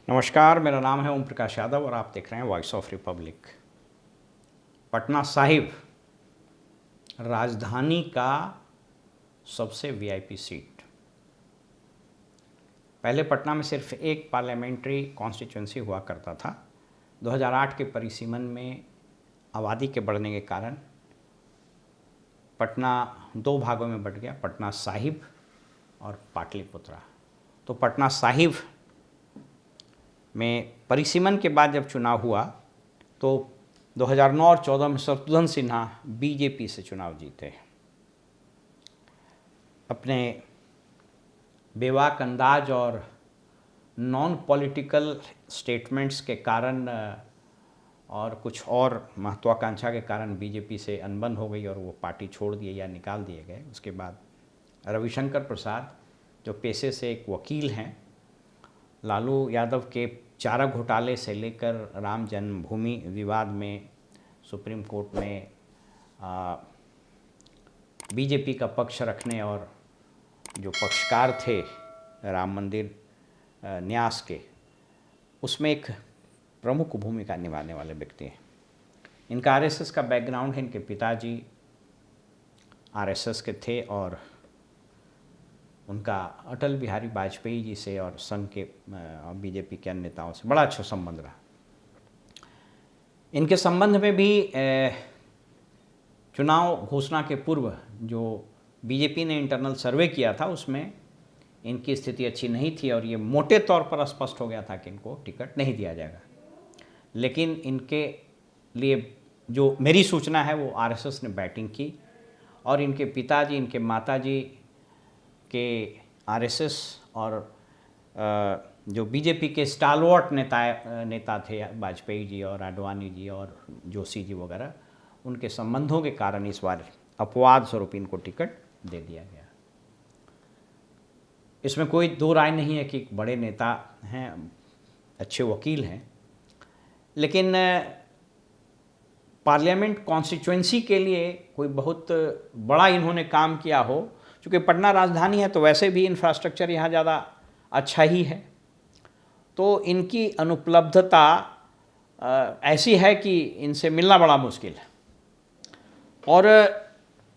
नमस्कार, मेरा नाम है ओम प्रकाश यादव और आप देख रहे हैं voice of Republic. Patna Sahib राजधानी का सबसे वीआईपी सीट। पहले पटना में सिर्फ एक पार्लियामेंट्री कॉन्स्टिट्यूंसी हुआ करता था। 2008 के परिसीमन में आबादी के बढ़ने के कारण पटना दो भागों में बंट गया, पटना साहिब और पाटलिपुत्रा। तो पटना साहिब में परिसीमन के बाद जब चुनाव हुआ तो 2009 और 2014 में शत्रुघ्न सिन्हा बीजेपी से चुनाव जीते। अपने बेबाक अंदाज और नॉन पॉलिटिकल स्टेटमेंट्स के कारण और कुछ और महत्वाकांक्षा के कारण बीजेपी से अनबन हो गई और वो पार्टी छोड़ दिए या निकाल दिए गए। उसके बाद रविशंकर प्रसाद जो पेशे से एक वकील हैं, लालू यादव के चारा घोटाले से लेकर राम जन्मभूमि विवाद में सुप्रीम कोर्ट में बीजेपी का पक्ष रखने और जो पक्षकार थे राम मंदिर न्यास के, उसमें एक प्रमुख भूमिका निभाने वाले व्यक्ति हैं। इनका आरएसएस का बैकग्राउंड है। इनके पिताजी आरएसएस के थे और उनका अटल बिहारी वाजपेयी जी से और संघ के बीजेपी के अन्य नेताओं से बड़ा अच्छा संबंध रहा। इनके संबंध में भी चुनाव घोषणा के पूर्व जो बीजेपी ने इंटरनल सर्वे किया था उसमें इनकी स्थिति अच्छी नहीं थी और ये मोटे तौर पर स्पष्ट हो गया था कि इनको टिकट नहीं दिया जाएगा। लेकिन इनके लिए जो मेरी सूचना है वो आरएसएस ने बैटिंग की और इनके पिताजी, इनके माताजी के आरएसएस और जो बीजेपी के स्टालवर्ट नेता थे वाजपेयी जी और आडवाणी जी और जोशी जी वगैरह, उनके संबंधों के कारण इस बार अपवाद स्वरूप इनको टिकट दे दिया गया। इसमें कोई दो राय नहीं है कि बड़े नेता हैं, अच्छे वकील हैं, लेकिन पार्लियामेंट कॉन्स्टिट्यूंसी के लिए कोई बहुत बड़ा इन्होंने काम किया हो। चूँकि पटना राजधानी है तो वैसे भी इंफ्रास्ट्रक्चर यहाँ ज़्यादा अच्छा ही है, तो इनकी अनुपलब्धता ऐसी है कि इनसे मिलना बड़ा मुश्किल है। और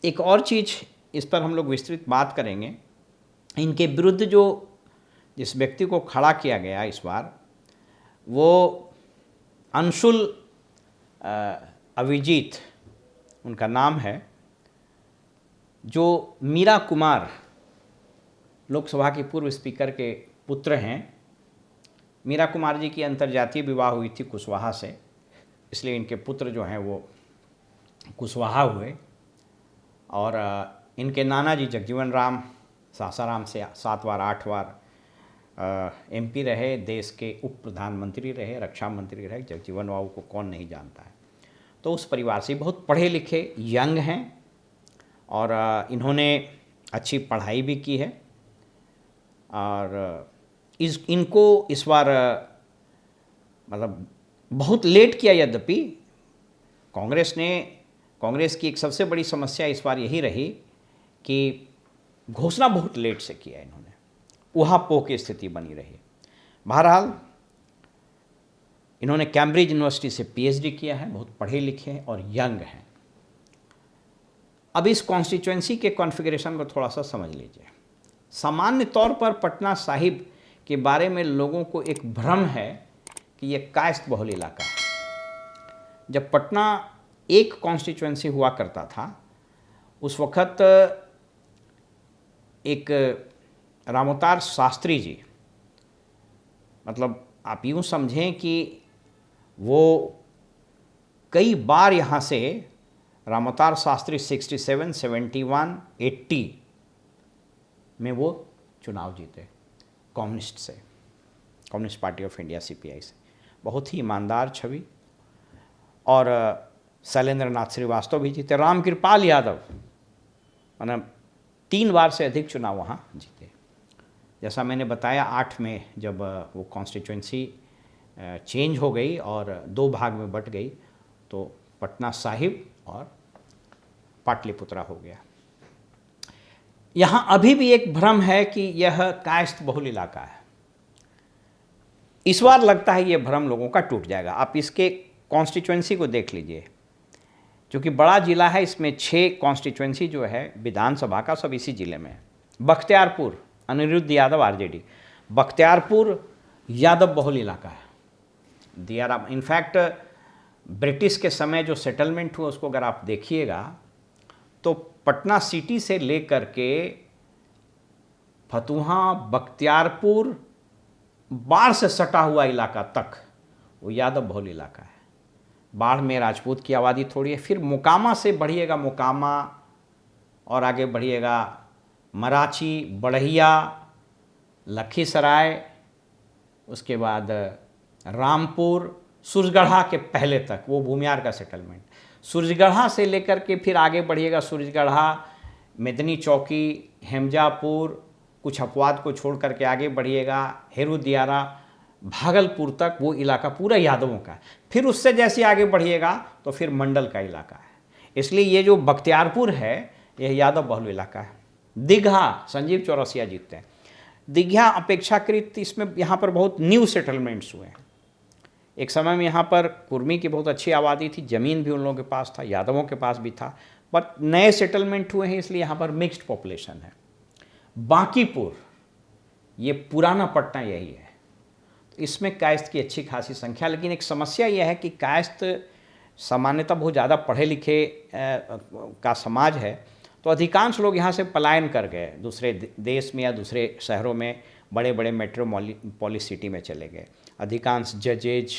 एक और चीज़, इस पर हम लोग विस्तृत बात करेंगे। इनके विरुद्ध जिस व्यक्ति को खड़ा किया गया इस बार, वो अंशुल अभिजीत उनका नाम है, जो मीरा कुमार लोकसभा के पूर्व स्पीकर के पुत्र हैं। मीरा कुमार जी की अंतर्जातीय विवाह हुई थी कुशवाहा से, इसलिए इनके पुत्र जो हैं वो कुशवाहा हुए। और इनके नाना जी जगजीवन राम सासाराम से 7 बार 8 बार एमपी रहे, देश के उप प्रधानमंत्री रहे, रक्षा मंत्री रहे। जगजीवन बाबू को कौन नहीं जानता है। तो उस परिवार से बहुत पढ़े लिखे यंग हैं और इन्होंने अच्छी पढ़ाई भी की है। और इनको इस बार मतलब बहुत लेट किया। यद्यपि कांग्रेस की एक सबसे बड़ी समस्या इस बार यही रही कि घोषणा बहुत लेट से किया इन्होंने, ऊहापोह की स्थिति बनी रही। बहरहाल इन्होंने कैम्ब्रिज यूनिवर्सिटी से पीएचडी किया है, बहुत पढ़े लिखे हैं और यंग हैं। अब इस कॉन्स्टिट्यूंसी के कॉन्फ़िगरेशन को थोड़ा सा समझ लीजिए। सामान्य तौर पर पटना साहिब के बारे में लोगों को एक भ्रम है कि यह कायस्थ बहुल इलाका है। जब पटना एक कॉन्स्टिट्यूंसी हुआ करता था उस वक़्त एक रामोतार शास्त्री जी, मतलब आप यूँ समझें कि वो कई बार यहाँ से रामोतार शास्त्री 67, 71, 80 में वो चुनाव जीते communist party of India CPI से। बहुत ही ईमानदार छवि। और शैलेंद्र नाथ श्रीवास्तव भी जीते। रामकृपाल यादव मतलब 3 बार से अधिक चुनाव वहाँ जीते। जैसा मैंने बताया 8 में जब वो कॉन्स्टिट्यूंसी चेंज हो गई और 2 भाग में बट गई तो पटना साहिब और पाटलिपुत्रा हो गया। यहाँ अभी भी एक भ्रम है कि यह कायस्थ बहुल इलाका है। इस बार लगता है ये भ्रम लोगों का टूट जाएगा। आप इसके कॉन्स्टिट्यूएंसी को देख लीजिए, क्योंकि बड़ा ज़िला है, इसमें 6 कॉन्स्टिट्यूएंसी जो है विधानसभा का सब इसी ज़िले में है। बख्तियारपुर, अनिरुद्ध यादव आरजेडी। बख्तियारपुर यादव बहुल इलाका है। दियारा इनफैक्ट ब्रिटिश के समय जो सेटलमेंट हुआ उसको अगर आप देखिएगा तो पटना सिटी से लेकर के फतुहा, बख्तियारपुर, बाढ़ से सटा हुआ इलाका तक वो यादव बहुल इलाका है। बाढ़ में राजपूत की आबादी थोड़ी है। फिर मोकामा से बढ़िएगा, मोकामा और आगे बढ़िएगा मराठी, बढ़िया, लखीसराय, उसके बाद रामपुर, सूरजगढ़ा के पहले तक वो भूमियार का सेटलमेंट। सूरजगढ़ा से लेकर के फिर आगे बढ़िएगा, सूरजगढ़ा, मेदनी चौकी, हेमजापुर, कुछ अपवाद को छोड़ करके आगे बढ़िएगा हेरू दियारा, भागलपुर तक वो इलाका पूरा यादवों का है। फिर उससे जैसे आगे बढ़िएगा तो फिर मंडल का इलाका है। इसलिए ये जो बख्तियारपुर है यह यादव बहुल इलाका है। दीघा संजीव चौरसिया जीतते हैं। दीघा अपेक्षाकृत इसमें यहाँ पर बहुत न्यू सेटलमेंट्स हुए हैं। एक समय में यहाँ पर कुर्मी की बहुत अच्छी आबादी थी, ज़मीन भी उन लोगों के पास था, यादवों के पास भी था, बट नए सेटलमेंट हुए हैं इसलिए यहाँ पर मिक्स्ड पॉपुलेशन है। बांकीपुर, ये पुराना पटना यही है, तो इसमें कायस्थ की अच्छी खासी संख्या। लेकिन एक समस्या यह है कि कायस्थ सामान्यतः बहुत ज़्यादा पढ़े लिखे का समाज है, तो अधिकांश लोग यहाँ से पलायन कर गए, दूसरे देश में या दूसरे शहरों में, बड़े बड़े मेट्रोपॉलिस सिटी में चले गए। अधिकांश जजेज,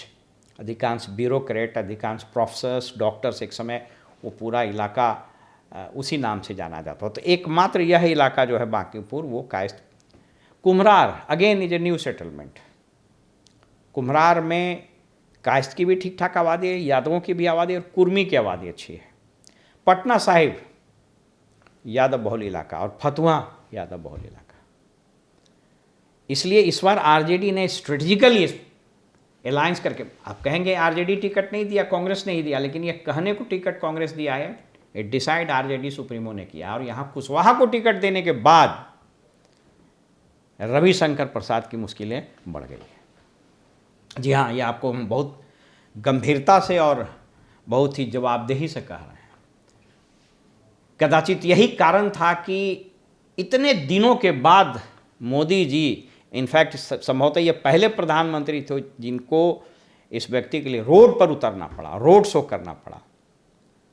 अधिकांश ब्यूरोक्रेट, अधिकांश प्रोफेसर्स, डॉक्टर्स, एक समय वो पूरा इलाका उसी नाम से जाना जाता हो। तो एकमात्र यह इलाका जो है बांकीपुर वो Kayastha. Kumhrar again is a new settlement. Kumhrar में कायस्थ की भी ठीक ठाक आबादी है, यादवों की भी आबादी और कुर्मी की आबादी अच्छी है। पटना साहिब यादव बहुल इलाका और फतुहा यादव बहुल इलाका। इसलिए इस बार आरजेडी ने स्ट्रेटजिकली अलायंस करके, आप कहेंगे आरजेडी टिकट नहीं दिया, कांग्रेस नहीं दिया, लेकिन ये कहने को टिकट कांग्रेस दिया है, ये डिसाइड आरजेडी सुप्रीमो ने किया। और यहाँ कुशवाहा को टिकट देने के बाद रविशंकर प्रसाद की मुश्किलें बढ़ गई है। जी हाँ, ये आपको हम बहुत गंभीरता से और बहुत ही जवाबदेही से कह रहे हैं। कदाचित यही कारण था कि इतने दिनों के बाद मोदी जी, इनफैक्ट संभवतः ये पहले प्रधानमंत्री थे जिनको इस व्यक्ति के लिए रोड पर उतरना पड़ा, रोड शो करना पड़ा।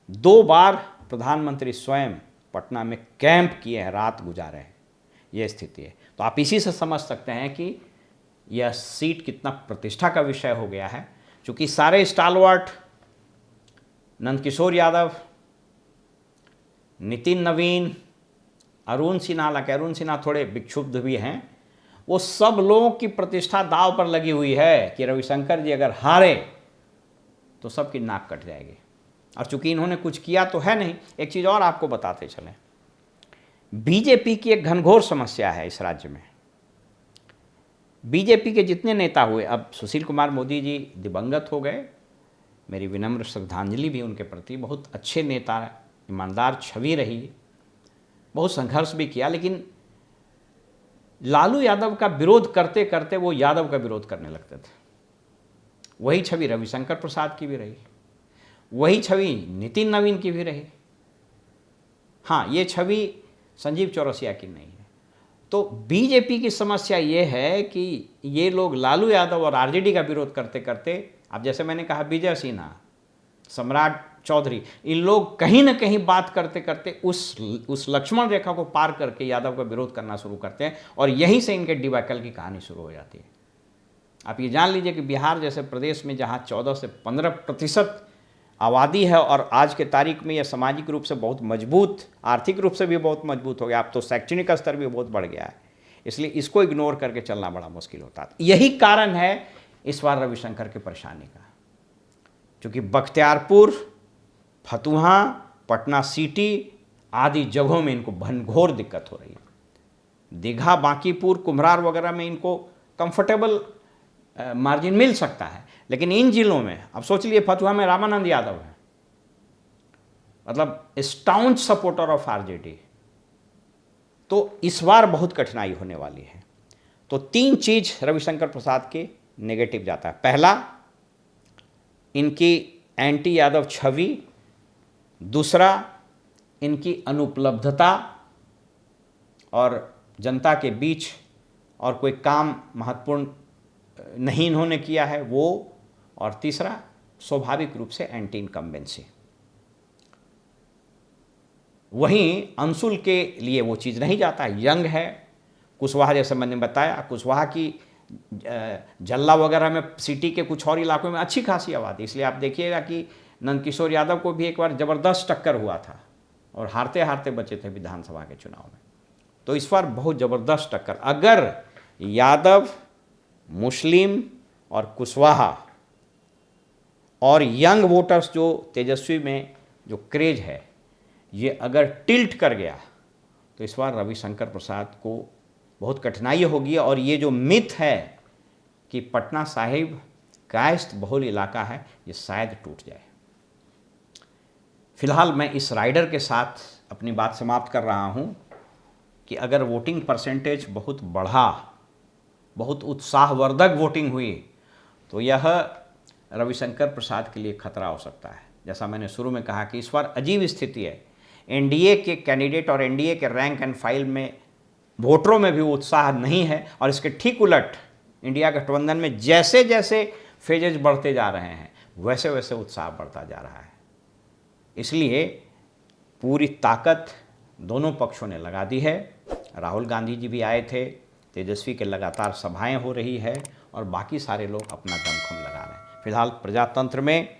2 बार प्रधानमंत्री स्वयं पटना में कैंप किए हैं, रात गुजारे हैं, ये स्थिति है। तो आप इसी से समझ सकते हैं कि यह सीट कितना प्रतिष्ठा का विषय हो गया है, क्योंकि सारे स्टालवर्ट, नंदकिशोर यादव, नितिन नवीन, अरुण सिन्हा, हालांकि अरुण सिन्हा थोड़े विक्षुब्ध भी हैं, वो सब लोगों की प्रतिष्ठा दांव पर लगी हुई है कि रविशंकर जी अगर हारे तो सबकी नाक कट जाएगी। और चूंकि इन्होंने कुछ किया तो है नहीं। एक चीज़ और आपको बताते चलें, बीजेपी की एक घनघोर समस्या है इस राज्य में। बीजेपी के जितने नेता हुए, अब सुशील कुमार मोदी जी दिवंगत हो गए, मेरी विनम्र श्रद्धांजलि भी उनके प्रति। बहुत अच्छे नेता, ईमानदार छवि रही, बहुत संघर्ष भी किया, लेकिन लालू यादव का विरोध करते करते वो यादव का विरोध करने लगते थे। वही छवि रविशंकर प्रसाद की भी रही, वही छवि नितिन नवीन की भी रही। हाँ, ये छवि संजीव चौरसिया की नहीं है। तो बीजेपी की समस्या ये है कि ये लोग लालू यादव और आरजेडी का विरोध करते करते, अब जैसे मैंने कहा विजय सिन्हा, सम्राट चौधरी, इन लोग कहीं ना कहीं बात करते करते उस लक्ष्मण रेखा को पार करके यादव का विरोध करना शुरू करते हैं, और यहीं से इनके डिबैकल की कहानी शुरू हो जाती है। आप ये जान लीजिए कि बिहार जैसे प्रदेश में जहाँ 14 से 15% आबादी है, और आज के तारीख में यह सामाजिक रूप से बहुत मजबूत, आर्थिक रूप से भी बहुत मजबूत हो गया, अब तो शैक्षणिक स्तर भी बहुत बढ़ गया है, इसलिए इसको इग्नोर करके चलना बड़ा मुश्किल होता है। यही कारण है इस बार रविशंकर की परेशानी का, क्योंकि बख्तियारपुर, फतुहा, पटना सिटी आदि जगहों में इनको घनघोर दिक्कत हो रही है। दीघा, बांकीपुर, कुम्हरार वगैरह में इनको कंफर्टेबल मार्जिन मिल सकता है, लेकिन इन जिलों में, अब सोच लिए फतुहा में रामानंद यादव है, मतलब स्टाउंच सपोर्टर ऑफ आरजेडी, तो इस बार बहुत कठिनाई होने वाली है। तो 3 चीज रविशंकर प्रसाद के नेगेटिव जाता है। पहला, इनकी एंटी यादव छवि, दूसरा इनकी अनुपलब्धता और जनता के बीच और कोई काम महत्वपूर्ण नहीं इन्होंने किया है वो, और तीसरा स्वाभाविक रूप से एंटी इनकम्बेंसी। वहीं अंशुल के लिए वो चीज़ नहीं जाता, यंग है। कुशवाहा, जैसे मैंने बताया, कुशवाहा की जल्ला वगैरह में, सिटी के कुछ और इलाकों में अच्छी खासी आबादी, इसलिए आप देखिएगा कि नंदकिशोर यादव को भी एक बार ज़बरदस्त टक्कर हुआ था और हारते हारते बचे थे विधानसभा के चुनाव में। तो इस बार बहुत ज़बरदस्त टक्कर। अगर यादव, मुस्लिम और कुशवाहा और यंग वोटर्स जो तेजस्वी में जो क्रेज है, ये अगर टिल्ट कर गया तो इस बार रविशंकर प्रसाद को बहुत कठिनाई होगी। और ये जो मिथ है कि पटना साहिब कायस्थ बहुल इलाका है, ये शायद टूट जाए। फिलहाल मैं इस राइडर के साथ अपनी बात समाप्त कर रहा हूँ कि अगर वोटिंग परसेंटेज बहुत बढ़ा, बहुत उत्साहवर्धक वोटिंग हुई, तो यह रविशंकर प्रसाद के लिए खतरा हो सकता है। जैसा मैंने शुरू में कहा कि इस बार अजीब स्थिति है, एनडीए के कैंडिडेट और एनडीए के रैंक एंड फाइल में वोटरों में भी उत्साह नहीं है, और इसके ठीक उलट इंडिया गठबंधन में जैसे जैसे फेजेज बढ़ते जा रहे हैं वैसे वैसे उत्साह बढ़ता जा रहा है। इसलिए पूरी ताकत दोनों पक्षों ने लगा दी है। राहुल गांधी जी भी आए थे, तेजस्वी के लगातार सभाएं हो रही है और बाकी सारे लोग अपना दमखम लगा रहे हैं। फिलहाल प्रजातंत्र में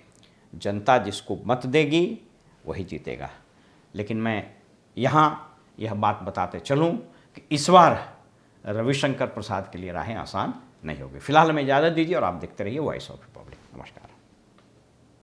जनता जिसको मत देगी वही जीतेगा। लेकिन मैं यहाँ यह बात बताते चलूँ कि इस बार रविशंकर प्रसाद के लिए राहें आसान नहीं होगी। फिलहाल हमें इजाज़त दीजिए और आप देखते रहिए वॉइस ऑफ रिपब्लिक। नमस्कार।